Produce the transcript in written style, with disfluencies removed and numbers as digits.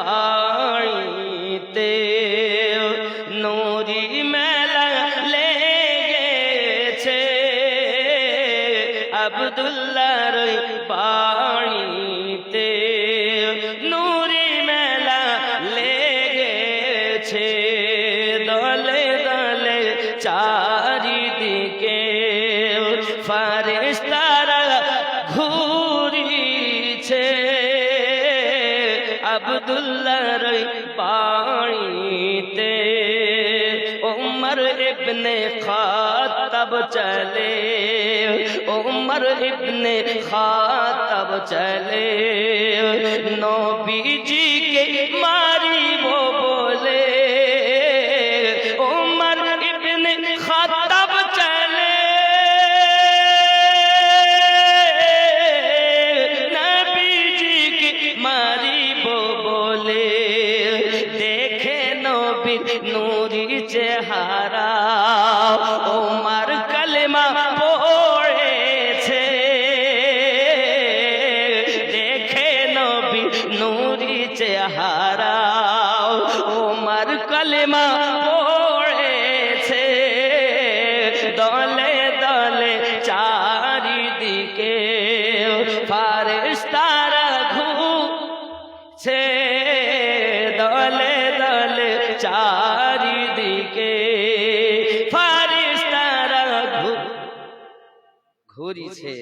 বাড়িতে নুরি মেলা লেগেছে আব্দুল্লাহর বাড়িতে নুরি মেলা লেগেছে দলে দলে চারিদিকে ফারেশতারা ঘুরিছে আব্দুল্লাহর বাড়িতে উমর ইবনে খাত্তাব চলে উমর ইবনে খাত্তাব চলে নবীজিকে মারিব বলে উমর ইবনে খাত্তাব চলে নবীজিকে মারিব বলে দেখে নবীর নূরি চেহারা উমর কালেমা পড়েছে দেখে নবী নূরি চেহারা উমর কালেমা পড়েছে দলে দলে চারিদিকে ফারেশতারা ঘুরছে দলে দলে চারিদিকে ফারেশতারা ঘুরিছে